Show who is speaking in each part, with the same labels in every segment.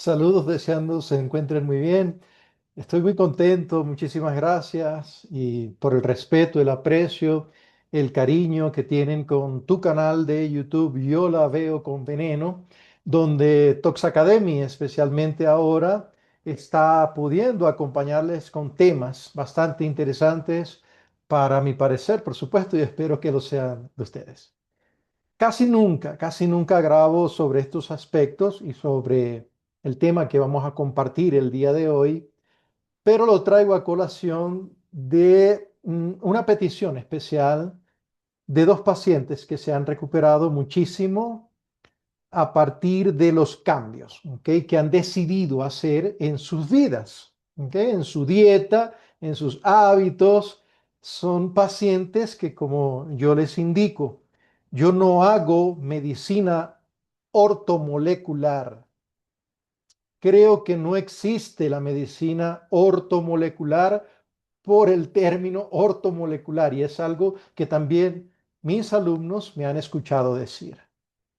Speaker 1: Saludos, deseando se encuentren muy bien. Estoy muy contento, muchísimas gracias y por el respeto, el aprecio, el cariño que tienen con tu canal de YouTube. Yo la veo con veneno, donde Tox Academy, especialmente ahora, está pudiendo acompañarles con temas bastante interesantes para mi parecer, por supuesto, y espero que lo sean de ustedes. Casi nunca grabo sobre estos aspectos y sobre el tema que vamos a compartir el día de hoy, pero lo traigo a colación de una petición especial de dos pacientes que se han recuperado muchísimo a partir de los cambios, ¿ok? Que han decidido hacer en sus vidas, ¿ok? En su dieta, en sus hábitos. Son pacientes que, como yo les indico, yo no hago medicina ortomolecular. Creo que no existe la medicina ortomolecular por el término ortomolecular y es algo que también mis alumnos me han escuchado decir.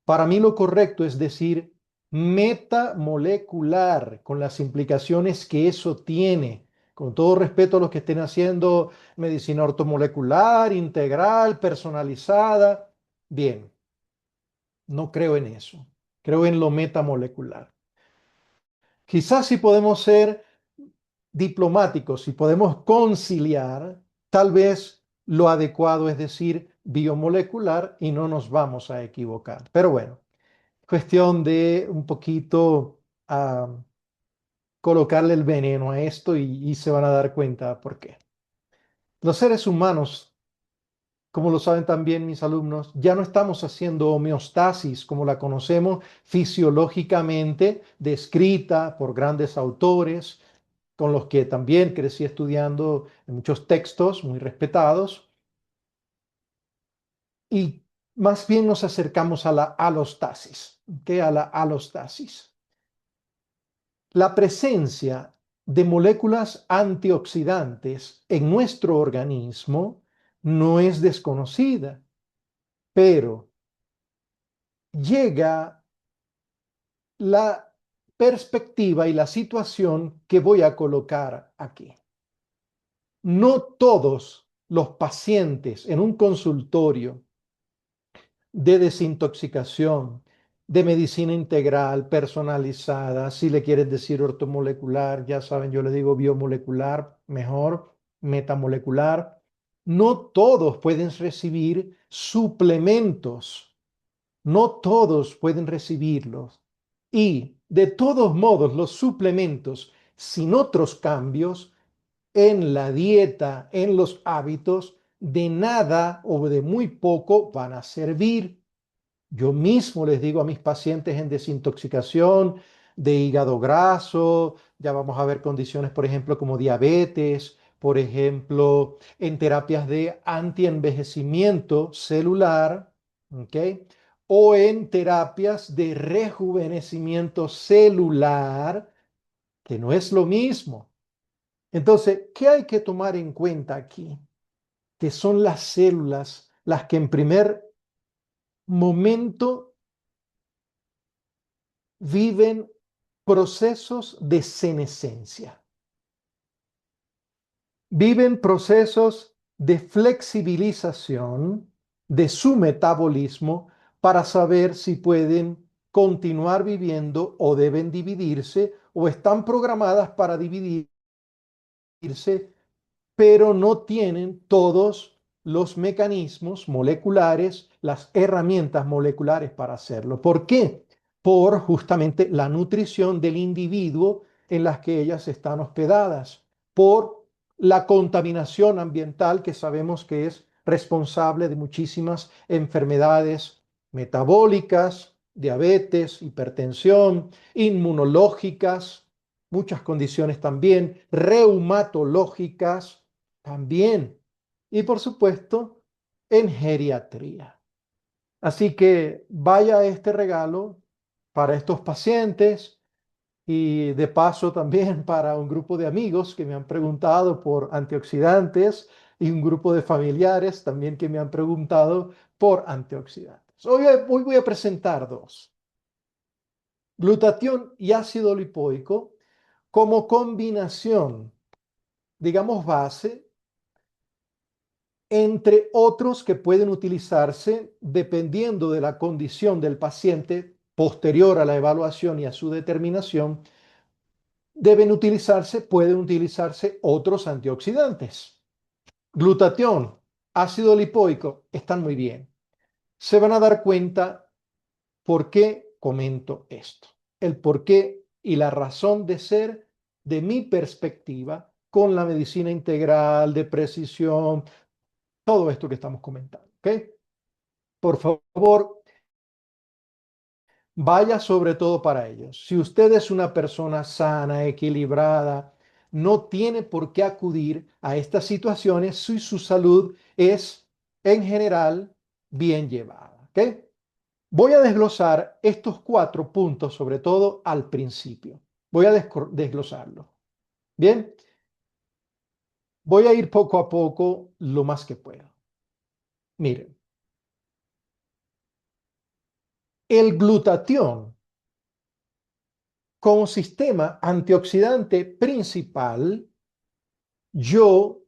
Speaker 1: Para mí lo correcto es decir metamolecular, con las implicaciones que eso tiene. Con todo respeto a los que estén haciendo medicina ortomolecular, integral, personalizada. Bien, no creo en eso. Creo en lo metamolecular. Quizás si podemos ser diplomáticos, si podemos conciliar, tal vez lo adecuado es decir biomolecular y no nos vamos a equivocar. Pero bueno. Cuestión de un poquito colocarle el veneno a esto y se van a dar cuenta por qué. Los seres humanos, como lo saben también mis alumnos, ya no estamos haciendo homeostasis como la conocemos fisiológicamente, descrita por grandes autores, con los que también crecí estudiando en muchos textos muy respetados, y más bien nos acercamos a la alostasis, que a la alostasis. La presencia de moléculas antioxidantes en nuestro organismo no es desconocida, pero llega la perspectiva y la situación que voy a colocar aquí. No todos los pacientes en un consultorio de desintoxicación, de medicina integral, personalizada, si le quieres decir ortomolecular, ya saben, yo le digo biomolecular, mejor, metamolecular. No todos pueden recibir suplementos, no todos pueden recibirlos. Y de todos modos, los suplementos sin otros cambios en la dieta, en los hábitos, de nada o de muy poco van a servir. Yo mismo les digo a mis pacientes en desintoxicación de hígado graso, ya vamos a ver condiciones, por ejemplo, como diabetes, por ejemplo, en terapias de antienvejecimiento celular, ¿ok? O en terapias de rejuvenecimiento celular, que no es lo mismo. Entonces, ¿qué hay que tomar en cuenta aquí? Que son las células las que en primer momento viven procesos de senescencia, viven procesos de flexibilización de su metabolismo para saber si pueden continuar viviendo o deben dividirse o están programadas para dividirse, pero no tienen todos los mecanismos moleculares, las herramientas moleculares para hacerlo. ¿Por qué? Por justamente la nutrición del individuo en las que ellas están hospedadas, por la contaminación ambiental que sabemos que es responsable de muchísimas enfermedades metabólicas, diabetes, hipertensión, inmunológicas, muchas condiciones también, reumatológicas también, y por supuesto en geriatría. Así que vaya este regalo para estos pacientes y de paso también para un grupo de amigos que me han preguntado por antioxidantes y un grupo de familiares también que me han preguntado por antioxidantes. Hoy voy a presentar dos. Glutatión y ácido lipoico como combinación, digamos, base, entre otros que pueden utilizarse dependiendo de la condición del paciente posterior a la evaluación y a su determinación, pueden utilizarse otros antioxidantes. Glutatión, ácido lipoico, están muy bien. Se van a dar cuenta por qué comento esto, el por qué y la razón de ser de mi perspectiva con la medicina integral, de precisión, todo esto que estamos comentando. ¿Ok? Por favor, vaya sobre todo para ellos. Si usted es una persona sana, equilibrada, no tiene por qué acudir a estas situaciones si su salud es en general bien llevada. ¿Ok? Voy a desglosar estos 4 puntos, sobre todo al principio. Voy a desglosarlo. Bien, voy a ir poco a poco lo más que puedo. Miren, el glutatión como sistema antioxidante principal, yo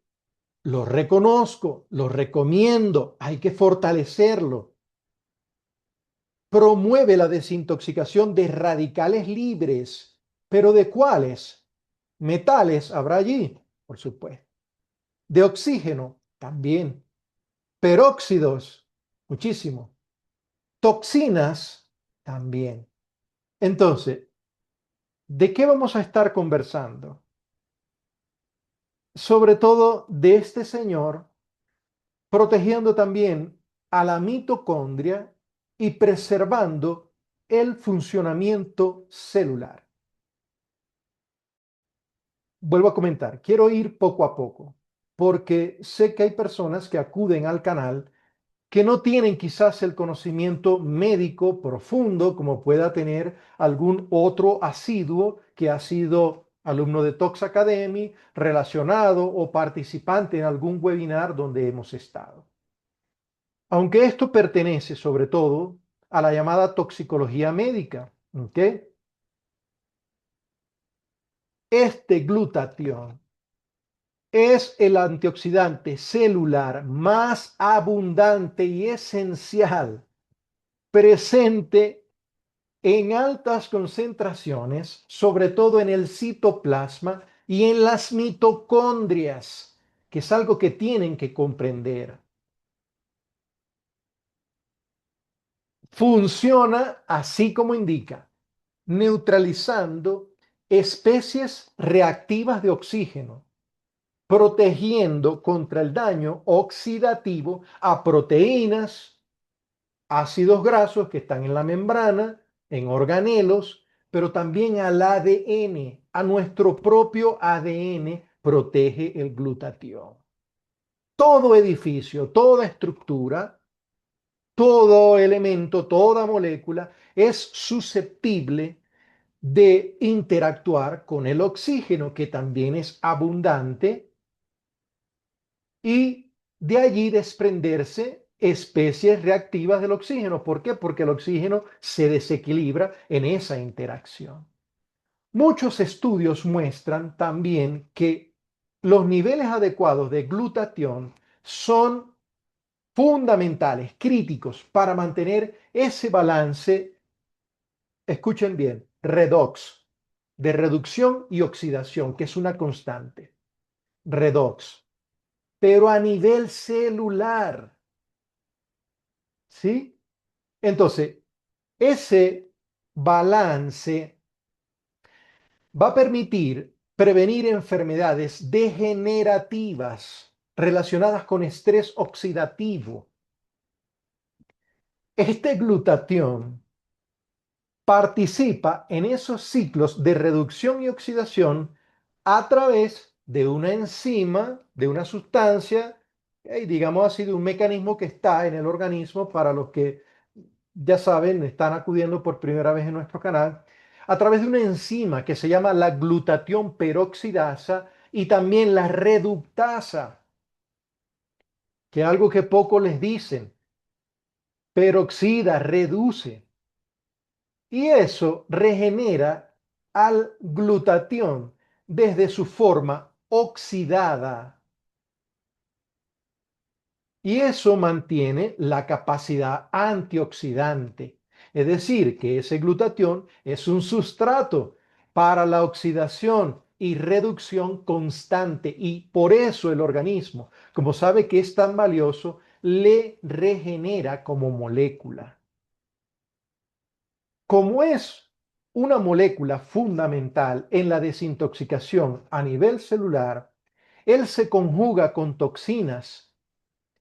Speaker 1: lo reconozco, lo recomiendo, hay que fortalecerlo. Promueve la desintoxicación de radicales libres, pero ¿de cuáles? Metales habrá allí, por supuesto. De oxígeno, también. Peróxidos, muchísimo. Toxinas, también. Entonces, ¿de qué vamos a estar conversando? Sobre todo de este señor, protegiendo también a la mitocondria y preservando el funcionamiento celular. Vuelvo a comentar, quiero ir poco a poco, porque sé que hay personas que acuden al canal que no tienen quizás el conocimiento médico profundo como pueda tener algún otro asiduo que ha sido alumno de Tox Academy, relacionado o participante en algún webinar donde hemos estado. Aunque esto pertenece sobre todo a la llamada toxicología médica, ¿ok? Este glutatión es el antioxidante celular más abundante y esencial presente en altas concentraciones, sobre todo en el citoplasma y en las mitocondrias, que es algo que tienen que comprender. Funciona así como indica, neutralizando especies reactivas de oxígeno, protegiendo contra el daño oxidativo a proteínas, ácidos grasos que están en la membrana, en organelos, pero también al ADN, a nuestro propio ADN protege el glutatión. Todo edificio, toda estructura, todo elemento, toda molécula es susceptible de interactuar con el oxígeno, que también es abundante, y de allí desprenderse especies reactivas del oxígeno. ¿Por qué? Porque el oxígeno se desequilibra en esa interacción. Muchos estudios muestran también que los niveles adecuados de glutatión son fundamentales, críticos para mantener ese balance, escuchen bien, redox, de reducción y oxidación, que es una constante, redox, pero a nivel celular, ¿sí? Entonces, ese balance va a permitir prevenir enfermedades degenerativas relacionadas con estrés oxidativo. Este glutatión participa en esos ciclos de reducción y oxidación a través de una enzima, de una sustancia, y digamos así, de un mecanismo que está en el organismo para los que ya saben, están acudiendo por primera vez en nuestro canal, a través de una enzima que se llama la glutatión peroxidasa y también la reductasa, que es algo que poco les dicen, peroxida, reduce. Y eso regenera al glutatión desde su forma oxidada. Y eso mantiene la capacidad antioxidante. Es decir, que ese glutatión es un sustrato para la oxidación y reducción constante. Y por eso el organismo, como sabe que es tan valioso, le regenera como molécula. Como es una molécula fundamental en la desintoxicación a nivel celular, él se conjuga con toxinas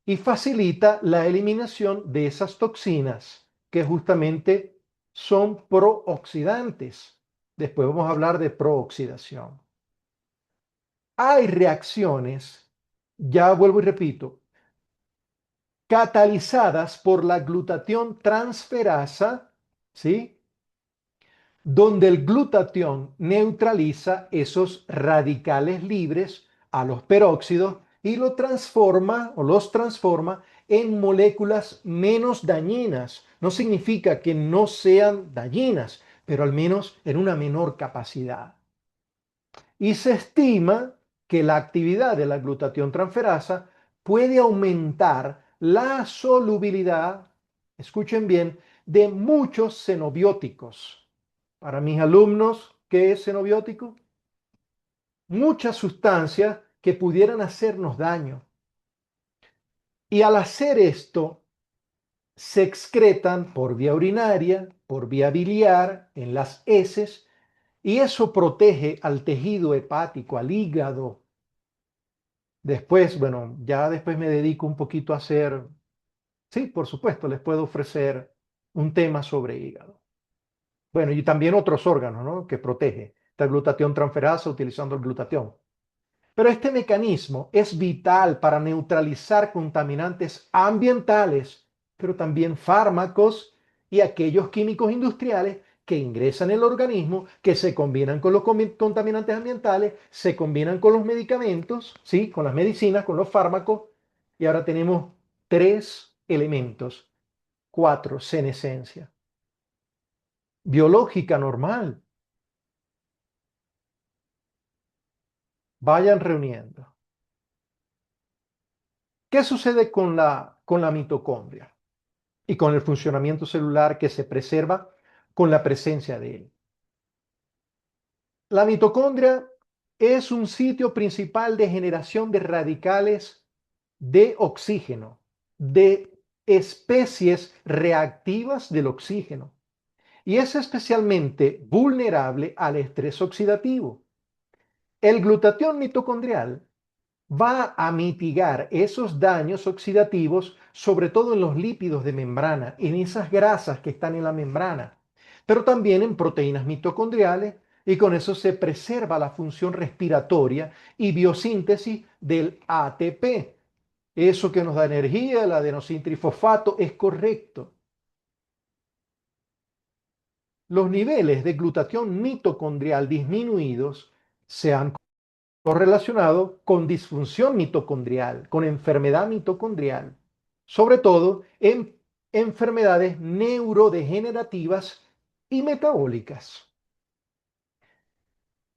Speaker 1: y facilita la eliminación de esas toxinas que justamente son prooxidantes. Después vamos a hablar de prooxidación. Hay reacciones, ya vuelvo y repito, catalizadas por la glutatión transferasa, ¿sí? Donde el glutatión neutraliza esos radicales libres a los peróxidos y lo transforma o los transforma en moléculas menos dañinas. No significa que no sean dañinas, pero al menos en una menor capacidad. Y se estima que la actividad de la glutatión transferasa puede aumentar la solubilidad, escuchen bien, de muchos xenobióticos. Para mis alumnos, ¿qué es xenobiótico? Muchas sustancias que pudieran hacernos daño. Y al hacer esto, se excretan por vía urinaria, por vía biliar, en las heces, y eso protege al tejido hepático, al hígado. Después, bueno, ya después me dedico un poquito a hacer, sí, por supuesto, les puedo ofrecer un tema sobre hígado. Bueno, y también otros órganos, ¿no? Que protege. Esta glutatión transferasa utilizando el glutatión. Pero este mecanismo es vital para neutralizar contaminantes ambientales, pero también fármacos y aquellos químicos industriales que ingresan en el organismo, que se combinan con los contaminantes ambientales, se combinan con los medicamentos, ¿sí? Con las medicinas, con los fármacos, y ahora tenemos tres elementos, cuatro, senescencia. Biológica normal. Vayan reuniendo. ¿Qué sucede con la mitocondria y con el funcionamiento celular que se preserva con la presencia de él? La mitocondria es un sitio principal de generación de radicales de oxígeno, de especies reactivas del oxígeno, y es especialmente vulnerable al estrés oxidativo. El glutatión mitocondrial va a mitigar esos daños oxidativos, sobre todo en los lípidos de membrana, en esas grasas que están en la membrana, pero también en proteínas mitocondriales, y con eso se preserva la función respiratoria y biosíntesis del ATP. Eso que nos da energía, el adenosintrifosfato, es correcto. Los niveles de glutatión mitocondrial disminuidos se han correlacionado con disfunción mitocondrial, con enfermedad mitocondrial, sobre todo en enfermedades neurodegenerativas y metabólicas.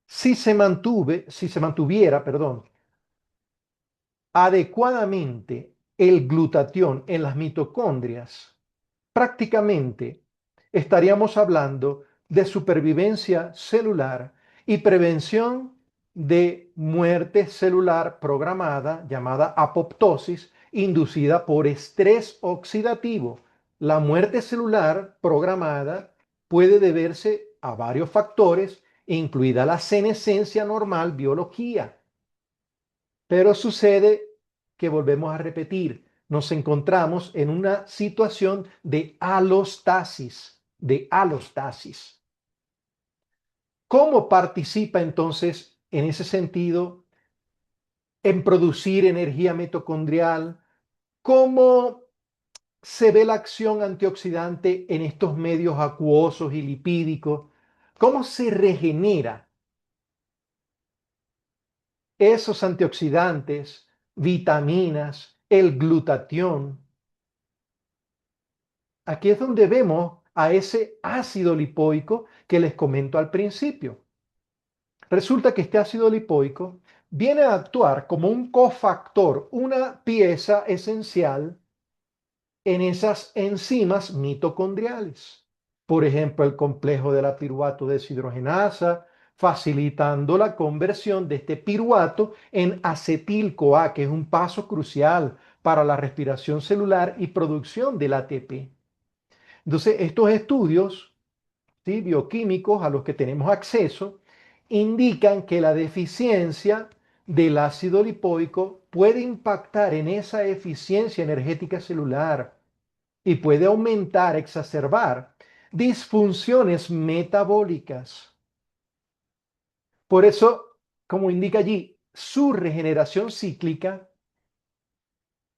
Speaker 1: Si se mantuviera, perdón, adecuadamente el glutatión en las mitocondrias, prácticamente estaríamos hablando de supervivencia celular y prevención de muerte celular programada, llamada apoptosis, inducida por estrés oxidativo. La muerte celular programada puede deberse a varios factores, incluida la senescencia normal, biología. Pero sucede que volvemos a repetir, nos encontramos en una situación de alostasis, de alostasis. ¿Cómo participa entonces en ese sentido en producir energía mitocondrial? ¿Cómo se ve la acción antioxidante en estos medios acuosos y lipídicos? ¿Cómo se regenera esos antioxidantes, vitaminas, el glutatión? Aquí es donde vemos a ese ácido lipoico que les comento al principio. Resulta que este ácido lipoico viene a actuar como un cofactor, una pieza esencial en esas enzimas mitocondriales. Por ejemplo, el complejo de la piruvato deshidrogenasa, facilitando la conversión de este piruvato en acetil-CoA, que es un paso crucial para la respiración celular y producción del ATP. Entonces, estos estudios, ¿sí?, bioquímicos a los que tenemos acceso indican que la deficiencia del ácido lipoico puede impactar en esa eficiencia energética celular y puede aumentar, exacerbar disfunciones metabólicas. Por eso, como indica allí, su regeneración cíclica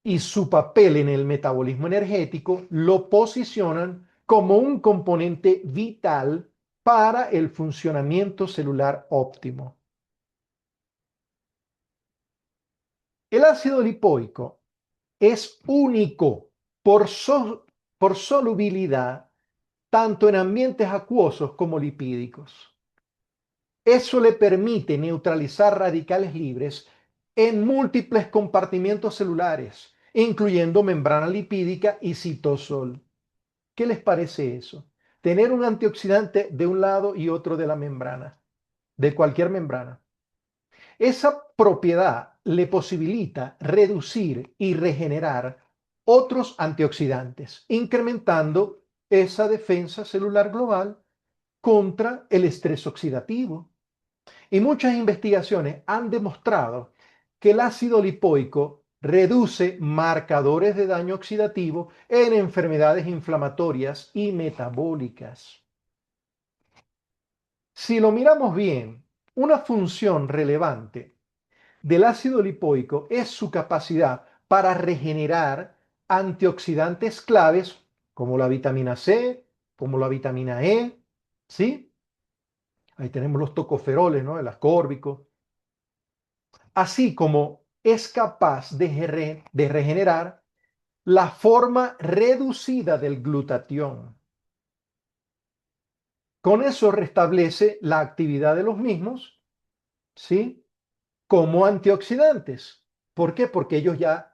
Speaker 1: y su papel en el metabolismo energético lo posicionan como un componente vital para el funcionamiento celular óptimo. El ácido lipoico es único por, por solubilidad tanto en ambientes acuosos como lipídicos. Eso le permite neutralizar radicales libres en múltiples compartimientos celulares, incluyendo membrana lipídica y citosol. ¿Qué les parece eso? Tener un antioxidante de un lado y otro de la membrana, de cualquier membrana. Esa propiedad le posibilita reducir y regenerar otros antioxidantes, incrementando esa defensa celular global contra el estrés oxidativo. Y muchas investigaciones han demostrado que el ácido lipoico reduce marcadores de daño oxidativo en enfermedades inflamatorias y metabólicas. Si lo miramos bien, una función relevante del ácido lipoico es su capacidad para regenerar antioxidantes claves como la vitamina C, como la vitamina E, ¿sí? Ahí tenemos los tocoferoles, ¿no? El ascórbico. Así como es capaz de regenerar la forma reducida del glutatión. Con eso restablece la actividad de los mismos, ¿sí?, como antioxidantes. ¿Por qué? Porque ellos ya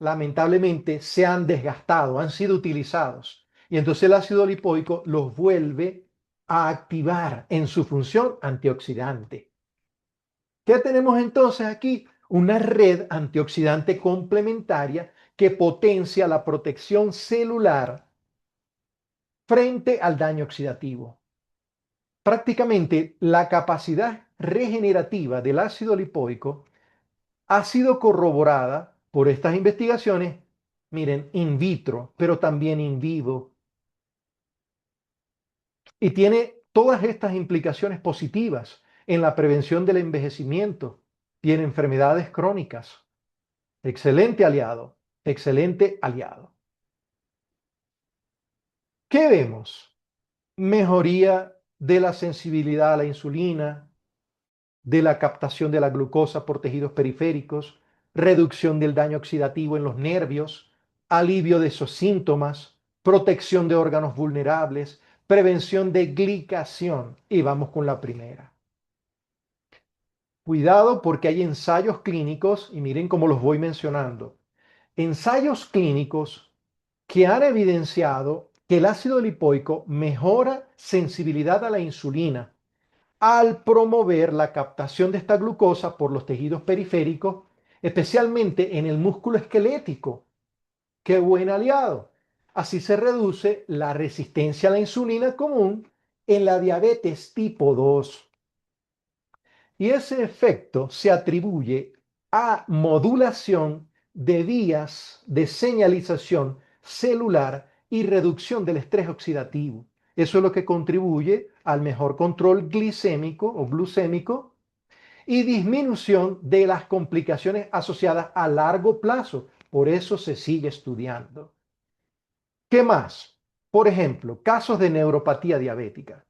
Speaker 1: lamentablemente se han desgastado, han sido utilizados. Y entonces el ácido lipoico los vuelve a activar en su función antioxidante. ¿Qué tenemos entonces aquí? Una red antioxidante complementaria que potencia la protección celular frente al daño oxidativo. Prácticamente la capacidad regenerativa del ácido lipoico ha sido corroborada por estas investigaciones, miren, in vitro, pero también in vivo, y tiene todas estas implicaciones positivas en la prevención del envejecimiento y en enfermedades crónicas. Excelente aliado, excelente aliado. ¿Qué vemos? Mejoría de la sensibilidad a la insulina, de la captación de la glucosa por tejidos periféricos, reducción del daño oxidativo en los nervios, alivio de esos síntomas, protección de órganos vulnerables, prevención de glicación. Y vamos con la primera. Cuidado porque hay ensayos clínicos, y miren cómo los voy mencionando. Ensayos clínicos que han evidenciado que el ácido lipoico mejora sensibilidad a la insulina al promover la captación de esta glucosa por los tejidos periféricos, especialmente en el músculo esquelético. ¡Qué buen aliado! Así se reduce la resistencia a la insulina común en la diabetes tipo 2. Y ese efecto se atribuye a modulación de vías de señalización celular y reducción del estrés oxidativo. Eso es lo que contribuye al mejor control glicémico o glucémico y disminución de las complicaciones asociadas a largo plazo. Por eso se sigue estudiando. ¿Qué más? Por ejemplo, casos de neuropatía diabética.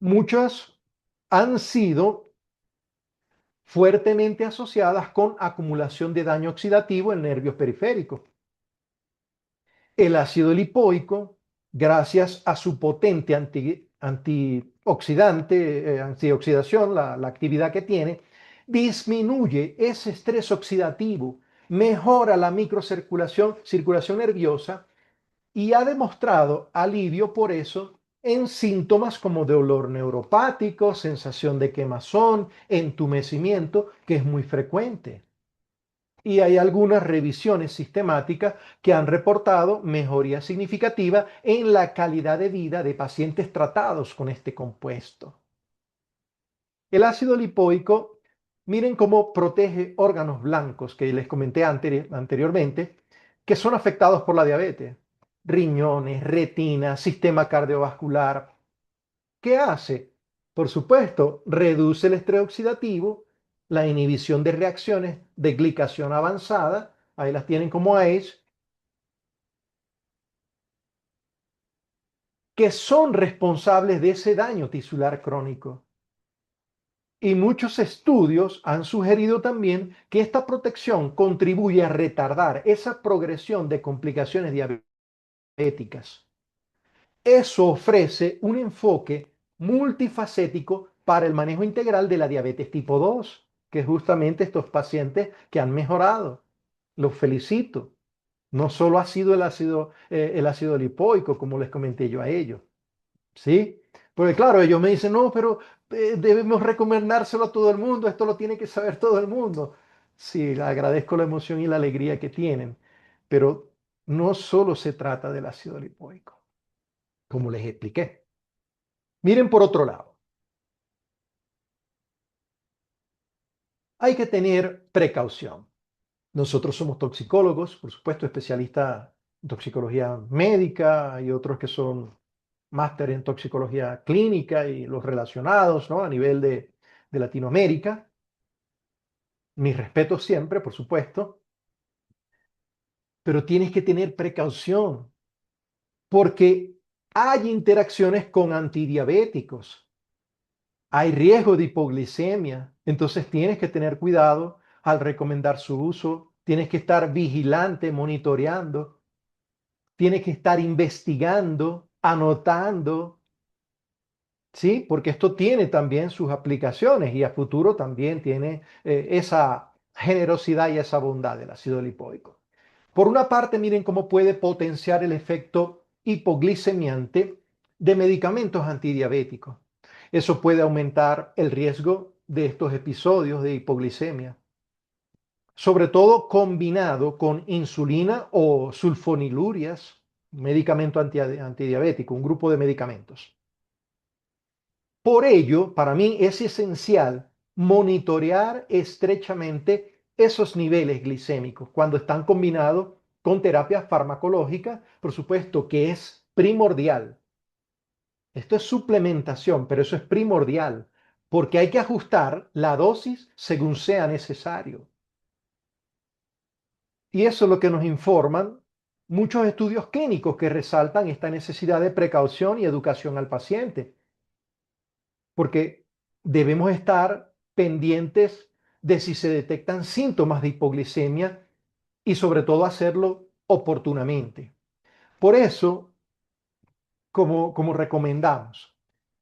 Speaker 1: Muchas han sido fuertemente asociadas con acumulación de daño oxidativo en nervios periféricos. El ácido lipoico, gracias a su potente antioxidante, antioxidación, la actividad que tiene, disminuye ese estrés oxidativo, mejora la circulación nerviosa y ha demostrado alivio por eso en síntomas como dolor neuropático, sensación de quemazón, entumecimiento, que es muy frecuente. Y hay algunas revisiones sistemáticas que han reportado mejoría significativa en la calidad de vida de pacientes tratados con este compuesto. El ácido lipoico, miren cómo protege órganos blancos que les comenté anteriormente, que son afectados por la diabetes. Riñones, retina, sistema cardiovascular. ¿Qué hace? Por supuesto, reduce el estrés oxidativo, la inhibición de reacciones de glicación avanzada, ahí las tienen como ACE, que son responsables de ese daño tisular crónico. Y muchos estudios han sugerido también que esta protección contribuye a retardar esa progresión de complicaciones diabéticas. Eso ofrece un enfoque multifacético para el manejo integral de la diabetes tipo 2, que es justamente estos pacientes que han mejorado. Los felicito. No solo ha sido el ácido lipoico, como les comenté yo a ellos. ¿Sí? Porque claro, ellos me dicen, no, pero debemos recomendárselo a todo el mundo, esto lo tiene que saber todo el mundo. Sí, agradezco la emoción y la alegría que tienen, pero no solo se trata del ácido lipoico, como les expliqué. Miren por otro lado, hay que tener precaución. Nosotros somos toxicólogos, por supuesto, especialistas en toxicología médica y otros que son máster en toxicología clínica y los relacionados, ¿no? A nivel de Latinoamérica. Mis respetos siempre, por supuesto, pero tienes que tener precaución porque hay interacciones con antidiabéticos, hay riesgo de hipoglicemia, entonces tienes que tener cuidado al recomendar su uso, tienes que estar vigilante, monitoreando, tienes que estar investigando, anotando, ¿sí? Porque esto tiene también sus aplicaciones y a futuro también tiene esa generosidad y esa bondad del ácido lipoico. Por una parte, miren cómo puede potenciar el efecto hipoglicemiante de medicamentos antidiabéticos. Eso puede aumentar el riesgo de estos episodios de hipoglicemia, sobre todo combinado con insulina o sulfonilurias, medicamento antidiabético, un grupo de medicamentos. Por ello, para mí es esencial monitorear estrechamente esos niveles glicémicos cuando están combinados con terapia farmacológica, por supuesto que es primordial. Esto es suplementación, pero eso es primordial, porque hay que ajustar la dosis según sea necesario. Y eso es lo que nos informan muchos estudios clínicos que resaltan esta necesidad de precaución y educación al paciente, porque debemos estar pendientes de si se detectan síntomas de hipoglicemia y sobre todo hacerlo oportunamente. Por eso, como recomendamos,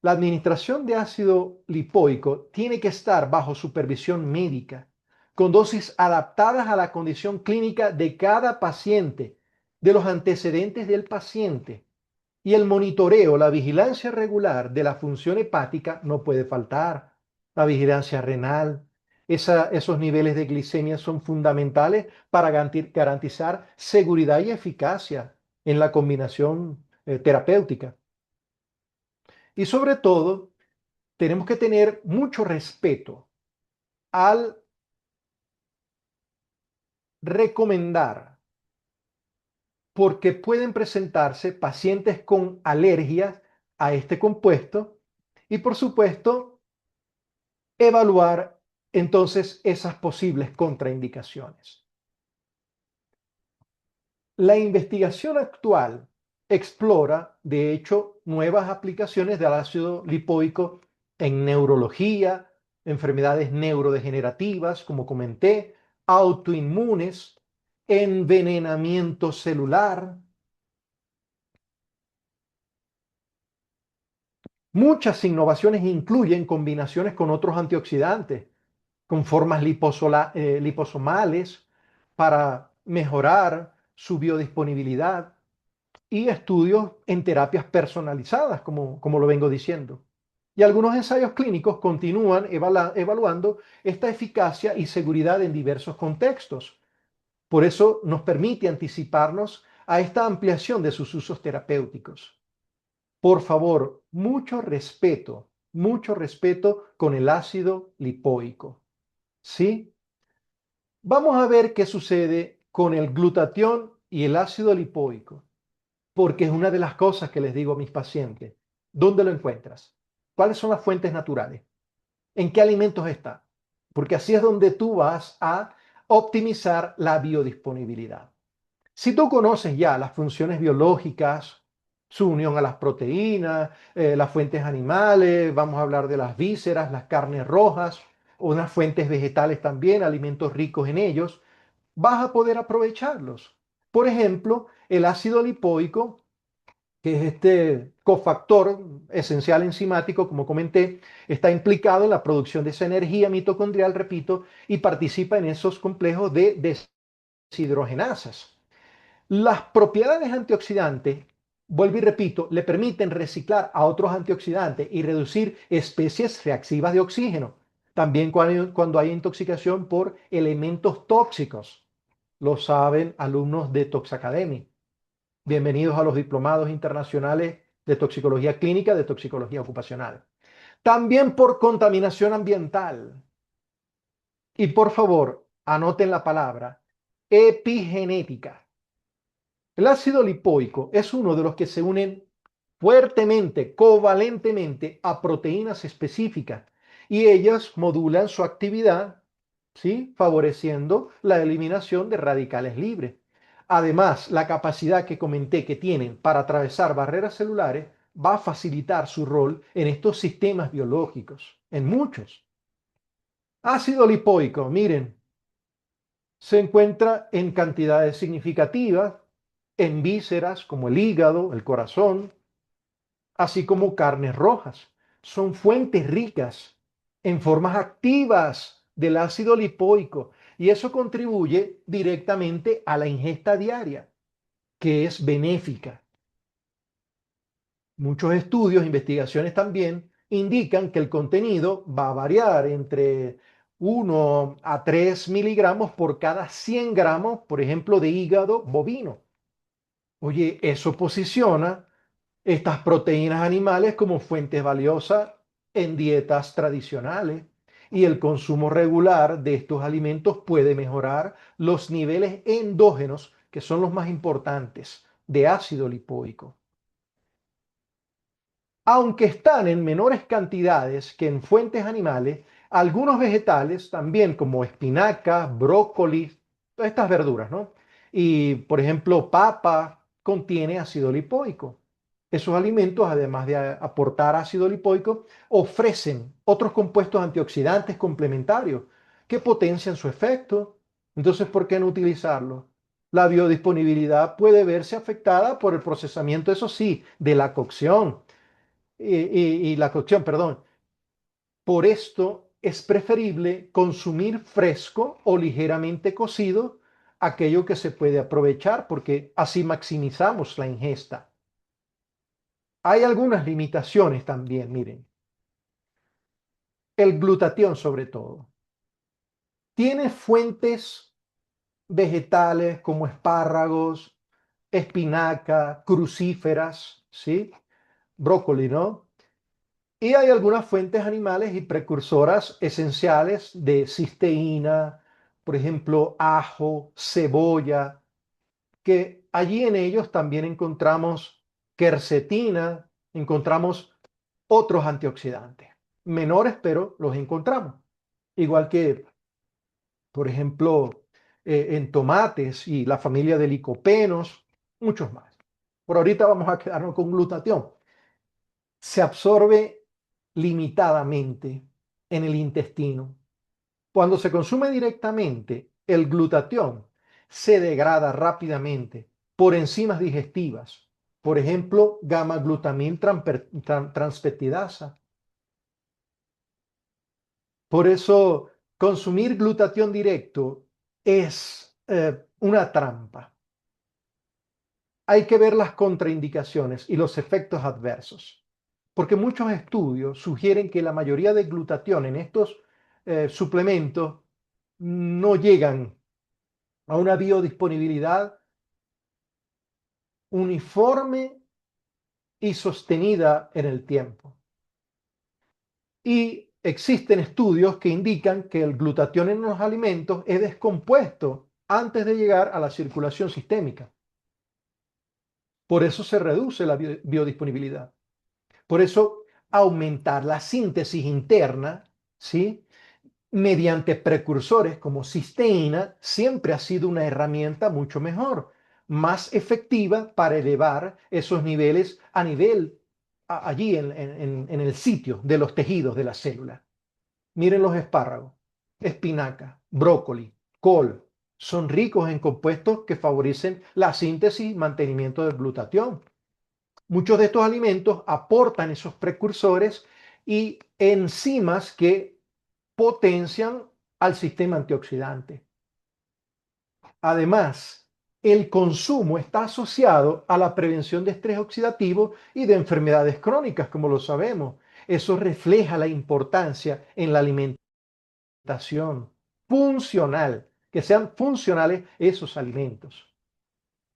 Speaker 1: la administración de ácido lipoico tiene que estar bajo supervisión médica, con dosis adaptadas a la condición clínica de cada paciente, de los antecedentes del paciente. Y el monitoreo, la vigilancia regular de la función hepática no puede faltar. La vigilancia renal, esos niveles de glicemia son fundamentales para garantizar seguridad y eficacia en la combinación terapéutica. Y sobre todo, tenemos que tener mucho respeto al recomendar, porque pueden presentarse pacientes con alergias a este compuesto y por supuesto evaluar entonces esas posibles contraindicaciones. La investigación actual explora, de hecho, nuevas aplicaciones del ácido lipoico en neurología, enfermedades neurodegenerativas, como comenté, autoinmunes, envenenamiento celular. Muchas innovaciones incluyen combinaciones con otros antioxidantes, con formas liposomales para mejorar su biodisponibilidad y estudios en terapias personalizadas, como lo vengo diciendo. Y algunos ensayos clínicos continúan evaluando esta eficacia y seguridad en diversos contextos. Por eso nos permite anticiparnos a esta ampliación de sus usos terapéuticos. Por favor, mucho respeto con el ácido lipoico. ¿Sí? Vamos a ver qué sucede con el glutatión y el ácido lipoico, porque es una de las cosas que les digo a mis pacientes. ¿Dónde lo encuentras? ¿Cuáles son las fuentes naturales? ¿En qué alimentos está? Porque así es donde tú vas a optimizar la biodisponibilidad. Si tú conoces ya las funciones biológicas, su unión a las proteínas, las fuentes animales, vamos a hablar de las vísceras, las carnes rojas, unas fuentes vegetales también, alimentos ricos en ellos, vas a poder aprovecharlos. Por ejemplo, el ácido lipoico, que es este cofactor esencial enzimático, como comenté, está implicado en la producción de esa energía mitocondrial, repito, y participa en esos complejos de deshidrogenasas. Las propiedades antioxidantes, vuelvo y repito, le permiten reciclar a otros antioxidantes y reducir especies reactivas de oxígeno. También cuando hay intoxicación por elementos tóxicos. Lo saben alumnos de Toxacademy. Bienvenidos a los diplomados internacionales de toxicología clínica, de toxicología ocupacional. También por contaminación ambiental. Y por favor, anoten la palabra epigenética. El ácido lipoico es uno de los que se unen fuertemente, covalentemente a proteínas específicas y ellas modulan su actividad, ¿sí? Favoreciendo la eliminación de radicales libres. Además, la capacidad que comenté que tienen para atravesar barreras celulares va a facilitar su rol en estos sistemas biológicos, en muchos. Ácido lipoico, miren, se encuentra en cantidades significativas en vísceras como el hígado, el corazón, así como carnes rojas. Son fuentes ricas en formas activas del ácido lipoico y eso contribuye directamente a la ingesta diaria, que es benéfica. Muchos estudios, investigaciones también, indican que el contenido va a variar entre 1 a 3 miligramos por cada 100 gramos, por ejemplo, de hígado bovino. Oye, eso posiciona estas proteínas animales como fuentes valiosas en dietas tradicionales y el consumo regular de estos alimentos puede mejorar los niveles endógenos, que son los más importantes, de ácido lipoico. Aunque están en menores cantidades que en fuentes animales, algunos vegetales también como espinaca, brócoli, todas estas verduras, ¿no? Y por ejemplo, papa contiene ácido lipoico. Esos alimentos, además de aportar ácido lipoico, ofrecen otros compuestos antioxidantes complementarios que potencian su efecto. Entonces, ¿por qué no utilizarlo? La biodisponibilidad puede verse afectada por el procesamiento, eso sí, de la cocción y la cocción, perdón. Por esto es preferible consumir fresco o ligeramente cocido aquello que se puede aprovechar porque así maximizamos la ingesta. Hay algunas limitaciones también, miren. El glutatión sobre todo. Tiene fuentes vegetales como espárragos, espinaca, crucíferas, ¿sí? Brócoli, ¿no? Y hay algunas fuentes animales y precursoras esenciales de cisteína, por ejemplo, ajo, cebolla, que allí en ellos también encontramos quercetina, encontramos otros antioxidantes, menores, pero los encontramos. Igual que, por ejemplo, en tomates y la familia de licopenos, muchos más. Por ahorita vamos a quedarnos con glutatión. Se absorbe limitadamente en el intestino. Cuando se consume directamente, el glutatión se degrada rápidamente por enzimas digestivas. Por ejemplo, gamma-glutamil transpeptidasa. Por eso, consumir glutatión directo es una trampa. Hay que ver las contraindicaciones y los efectos adversos, porque muchos estudios sugieren que la mayoría de glutatión en estos suplementos no llegan a una biodisponibilidad uniforme y sostenida en el tiempo. Y existen estudios que indican que el glutatión en los alimentos es descompuesto antes de llegar a la circulación sistémica. Por eso se reduce la biodisponibilidad. Por eso aumentar la síntesis interna, ¿sí?, mediante precursores como cisteína siempre ha sido una herramienta mucho mejor, más efectiva para elevar esos niveles a nivel allí en el sitio de los tejidos de la célula. Miren los espárragos, espinaca, brócoli, col. Son ricos en compuestos que favorecen la síntesis y mantenimiento del glutatión. Muchos de estos alimentos aportan esos precursores y enzimas que potencian al sistema antioxidante. Además, el consumo está asociado a la prevención de estrés oxidativo y de enfermedades crónicas, como lo sabemos. Eso refleja la importancia en la alimentación funcional, que sean funcionales esos alimentos.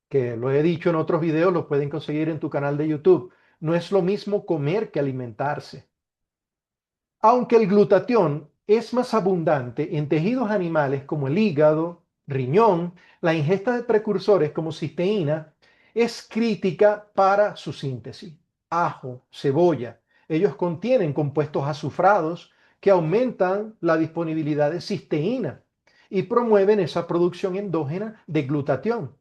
Speaker 1: Que lo he dicho en otros videos, lo pueden conseguir en tu canal de YouTube. No es lo mismo comer que alimentarse. Aunque el glutatión es más abundante en tejidos animales como el hígado, riñón, la ingesta de precursores como cisteína es crítica para su síntesis. Ajo, cebolla, ellos contienen compuestos azufrados que aumentan la disponibilidad de cisteína y promueven esa producción endógena de glutatión.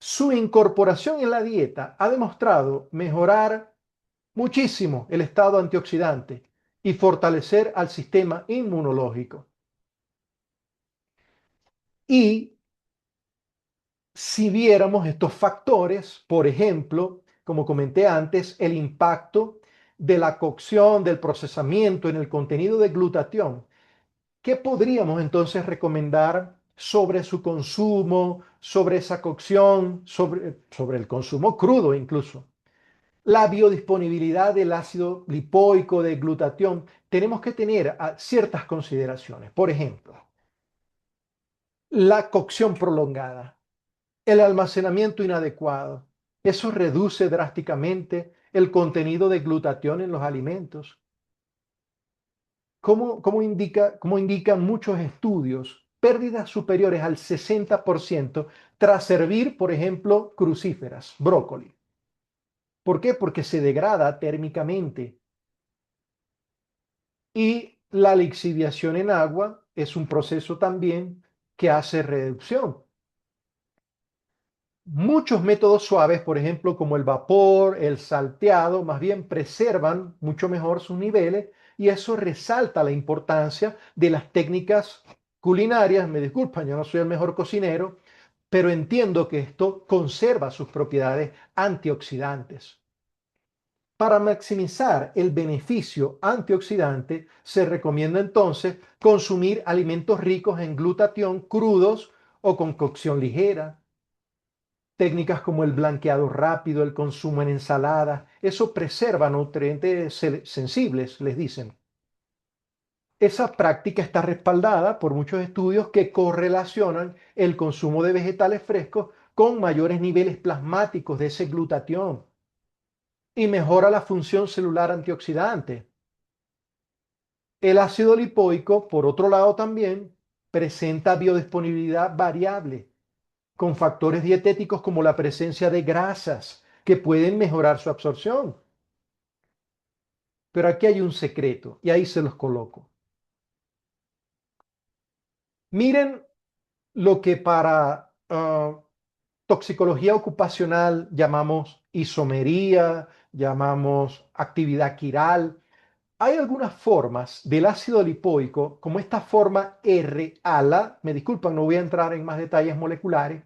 Speaker 1: Su incorporación en la dieta ha demostrado mejorar muchísimo el estado antioxidante y fortalecer al sistema inmunológico. Y si viéramos estos factores, por ejemplo, como comenté antes, el impacto de la cocción, del procesamiento en el contenido de glutatión, ¿qué podríamos entonces recomendar sobre su consumo, sobre esa cocción, sobre el consumo crudo incluso? La biodisponibilidad del ácido lipoico, de glutatión, tenemos que tener ciertas consideraciones. Por ejemplo, la cocción prolongada, el almacenamiento inadecuado. Eso reduce drásticamente el contenido de glutatión en los alimentos. Como indican muchos estudios, pérdidas superiores al 60% tras servir, por ejemplo, crucíferas, brócoli. ¿Por qué? Porque se degrada térmicamente. Y la lixiviación en agua es un proceso también que hace reducción. Muchos métodos suaves, por ejemplo, como el vapor, el salteado, más bien preservan mucho mejor sus niveles y eso resalta la importancia de las técnicas culinarias. Me disculpan, yo no soy el mejor cocinero, pero entiendo que esto conserva sus propiedades antioxidantes. Para maximizar el beneficio antioxidante, se recomienda entonces consumir alimentos ricos en glutatión crudos o con cocción ligera. Técnicas como el blanqueado rápido, el consumo en ensalada, eso preserva nutrientes sensibles, les dicen. Esa práctica está respaldada por muchos estudios que correlacionan el consumo de vegetales frescos con mayores niveles plasmáticos de ese glutatión y mejora la función celular antioxidante. El ácido lipoico, por otro lado también, presenta biodisponibilidad variable, con factores dietéticos como la presencia de grasas que pueden mejorar su absorción. Pero aquí hay un secreto y ahí se los coloco. Miren lo que para toxicología ocupacional llamamos isomería, llamamos actividad quiral. Hay algunas formas del ácido lipoico, como esta forma R-ALA, me disculpan, no voy a entrar en más detalles moleculares,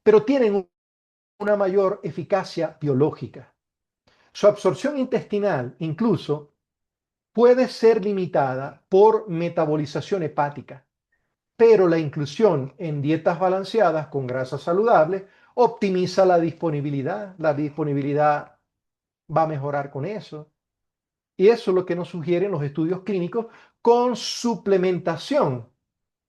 Speaker 1: pero tienen una mayor eficacia biológica. Su absorción intestinal incluso puede ser limitada por metabolización hepática, pero la inclusión en dietas balanceadas con grasas saludables optimiza la disponibilidad. La disponibilidad va a mejorar con eso. Y eso es lo que nos sugieren los estudios clínicos con suplementación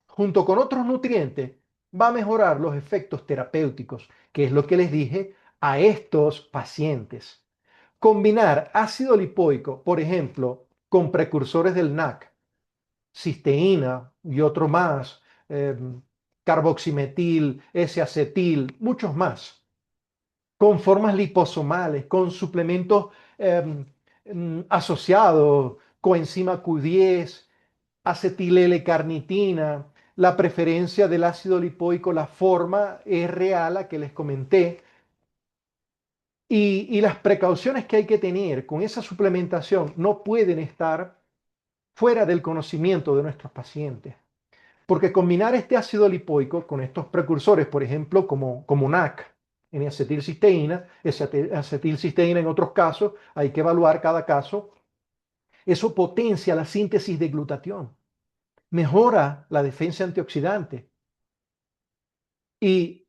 Speaker 1: junto con otros nutrientes, va a mejorar los efectos terapéuticos, que es lo que les dije a estos pacientes. Combinar ácido lipoico, por ejemplo, con precursores del NAC, cisteína y otro más, eh, carboximetil, S-acetil, muchos más, con formas liposomales, con suplementos eh, asociados, coenzima Q10, acetil L-carnitina, la preferencia del ácido lipoico, la forma es real, la que les comenté, y las precauciones que hay que tener con esa suplementación no pueden estar fuera del conocimiento de nuestros pacientes. Porque combinar este ácido lipoico con estos precursores, por ejemplo, como NAC, N-acetilcisteína, acetilcisteína en otros casos, hay que evaluar cada caso, eso potencia la síntesis de glutatión, mejora la defensa antioxidante. Y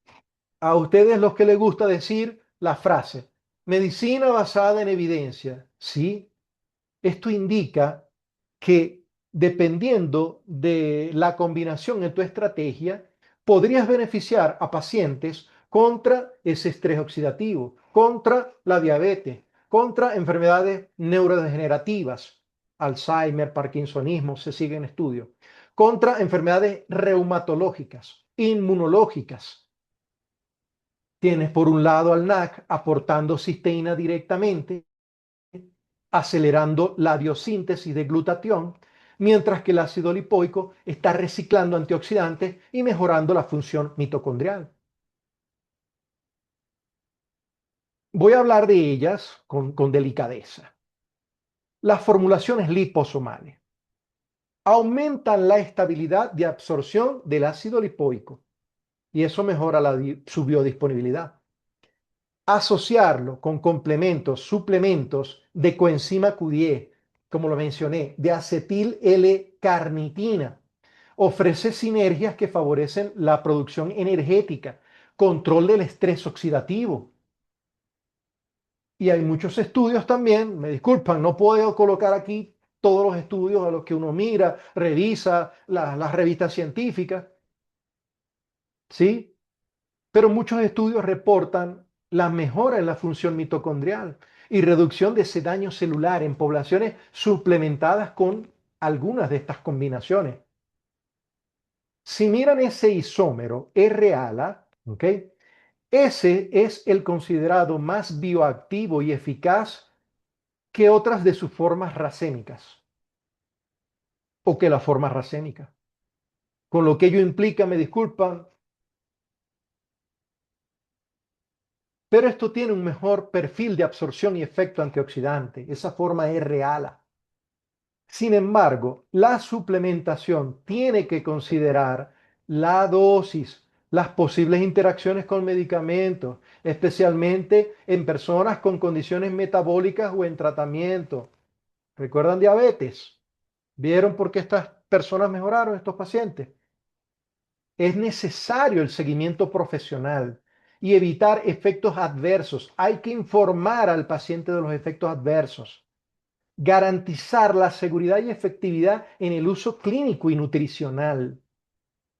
Speaker 1: a ustedes los que les gusta decir la frase, medicina basada en evidencia, ¿sí? Esto indica que dependiendo de la combinación en tu estrategia, podrías beneficiar a pacientes contra ese estrés oxidativo, contra la diabetes, contra enfermedades neurodegenerativas, Alzheimer, Parkinsonismo, se sigue en estudio, contra enfermedades reumatológicas, inmunológicas. Tienes por un lado al NAC aportando cisteína directamente, acelerando la biosíntesis de glutatión, mientras que el ácido lipoico está reciclando antioxidantes y mejorando la función mitocondrial. Voy a hablar de ellas con delicadeza. Las formulaciones liposomales aumentan la estabilidad de absorción del ácido lipoico y eso mejora su biodisponibilidad. Asociarlo con complementos, suplementos de coenzima Q10, como lo mencioné, de acetil L-carnitina, ofrece sinergias que favorecen la producción energética, control del estrés oxidativo. Y hay muchos estudios también, me disculpan, no puedo colocar aquí todos los estudios a los que uno mira, revisa las revistas científicas, ¿sí? Pero muchos estudios reportan la mejora en la función mitocondrial y reducción de ese daño celular en poblaciones suplementadas con algunas de estas combinaciones. Si miran ese isómero R-ALA, ¿ok? Ese es el considerado más bioactivo y eficaz que otras de sus formas racémicas o que la forma racémica. Con lo que ello implica, me disculpan, pero esto tiene un mejor perfil de absorción y efecto antioxidante. Esa forma es real. Sin embargo, la suplementación tiene que considerar la dosis, las posibles interacciones con medicamentos, especialmente en personas con condiciones metabólicas o en tratamiento. ¿Recuerdan diabetes? ¿Vieron por qué estas personas mejoraron, estos pacientes? Es necesario el seguimiento profesional y evitar efectos adversos. Hay que informar al paciente de los efectos adversos. Garantizar la seguridad y efectividad en el uso clínico y nutricional.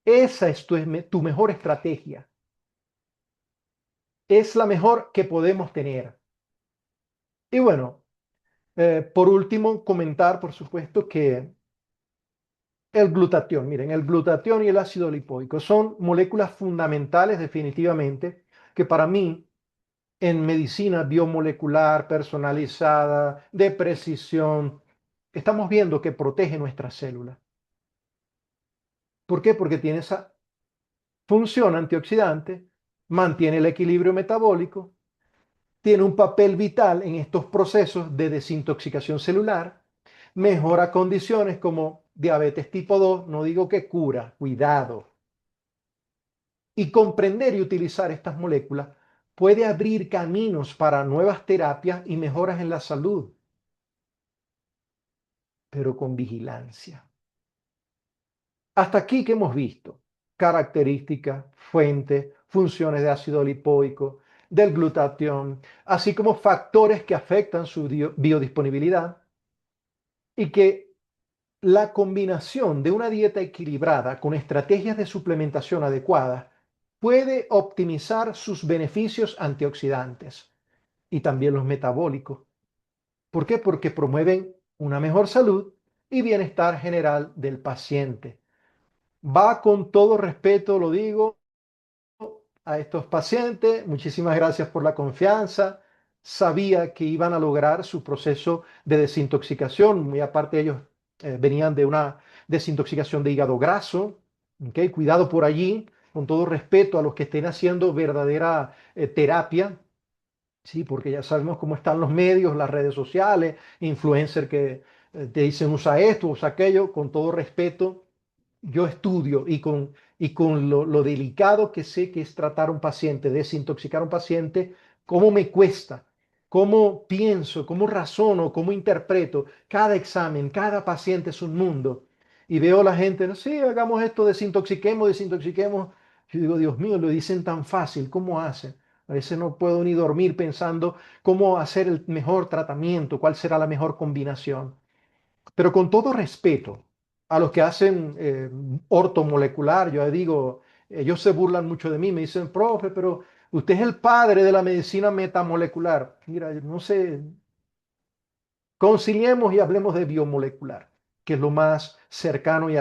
Speaker 1: Esa es tu mejor estrategia. Es la mejor que podemos tener. Y bueno, por último, comentar, por supuesto, que el glutatión, miren, el glutatión y el ácido lipoico son moléculas fundamentales definitivamente que para mí en medicina biomolecular, personalizada, de precisión, estamos viendo que protege nuestras células. ¿Por qué? Porque tiene esa función antioxidante, mantiene el equilibrio metabólico, tiene un papel vital en estos procesos de desintoxicación celular, mejora condiciones como diabetes tipo 2, no digo que cura, cuidado. Y comprender y utilizar estas moléculas puede abrir caminos para nuevas terapias y mejoras en la salud, pero con vigilancia. Hasta aquí que hemos visto características, fuentes, funciones de ácido lipoico, del glutatión, así como factores que afectan su biodisponibilidad y que la combinación de una dieta equilibrada con estrategias de suplementación adecuadas puede optimizar sus beneficios antioxidantes y también los metabólicos. ¿Por qué? Porque promueven una mejor salud y bienestar general del paciente. Va con todo respeto, lo digo, a estos pacientes. Muchísimas gracias por la confianza. Sabía que iban a lograr su proceso de desintoxicación. Muy aparte, ellos venían de una desintoxicación de hígado graso. ¿Ok? Cuidado por allí, con todo respeto a los que estén haciendo verdadera terapia. Sí, porque ya sabemos cómo están los medios, las redes sociales, influencers que te dicen usa esto, usa aquello, con todo respeto yo estudio y con lo delicado que sé que es tratar a un paciente, desintoxicar a un paciente, cómo me cuesta, cómo pienso, cómo razono, cómo interpreto. Cada examen, cada paciente es un mundo. Y veo a la gente, no sé, hagamos esto, desintoxiquemos, desintoxiquemos. Yo digo, Dios mío, lo dicen tan fácil, ¿cómo hacen? A veces no puedo ni dormir pensando cómo hacer el mejor tratamiento, cuál será la mejor combinación. Pero con todo respeto a los que hacen ortomolecular, yo digo, ellos se burlan mucho de mí, me dicen, profe, pero usted es el padre de la medicina metamolecular. Mira, no sé, conciliemos y hablemos de biomolecular, que es lo más cercano y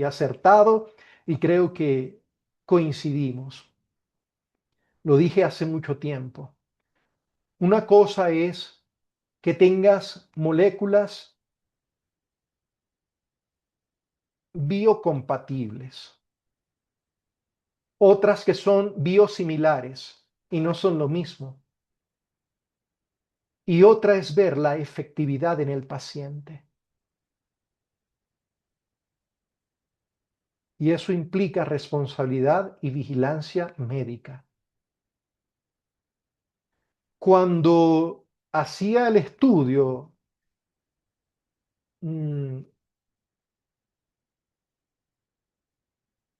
Speaker 1: acertado, y creo que coincidimos. Lo dije hace mucho tiempo. Una cosa es que tengas moléculas biocompatibles, otras que son biosimilares y no son lo mismo. Y otra es ver la efectividad en el paciente. Y eso implica responsabilidad y vigilancia médica. Cuando hacía el estudio mm,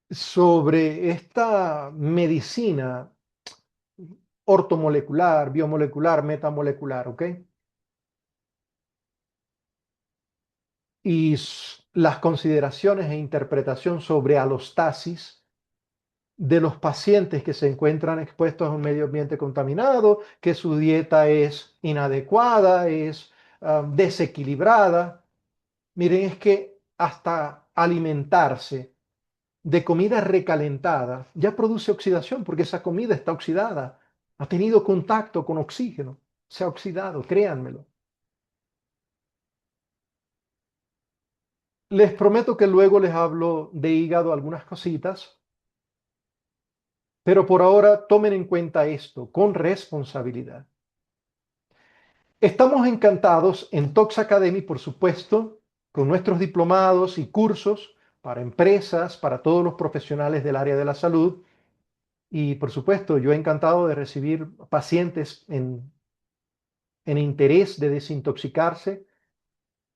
Speaker 1: sobre esta medicina ortomolecular, biomolecular, metamolecular, ¿ok? Y las consideraciones e interpretación sobre alostasis de los pacientes que se encuentran expuestos a un medio ambiente contaminado, que su dieta es inadecuada, es desequilibrada. Miren, es que hasta alimentarse de comida recalentada ya produce oxidación porque esa comida está oxidada, ha tenido contacto con oxígeno, se ha oxidado, créanmelo. Les prometo que luego les hablo de hígado algunas cositas, pero por ahora tomen en cuenta esto con responsabilidad. Estamos encantados en Tox Academy, por supuesto, con nuestros diplomados y cursos para empresas, para todos los profesionales del área de la salud. Y por supuesto, yo he encantado de recibir pacientes en interés de desintoxicarse,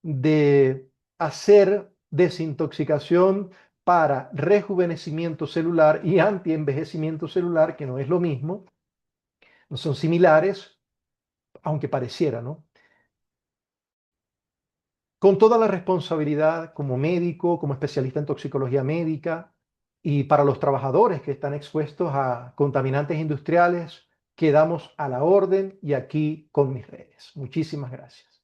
Speaker 1: de hacer desintoxicación para rejuvenecimiento celular y antienvejecimiento celular, que no es lo mismo, no son similares, aunque pareciera, ¿no? Con toda la responsabilidad como médico, como especialista en toxicología médica y para los trabajadores que están expuestos a contaminantes industriales, quedamos a la orden y aquí con mis redes. Muchísimas gracias.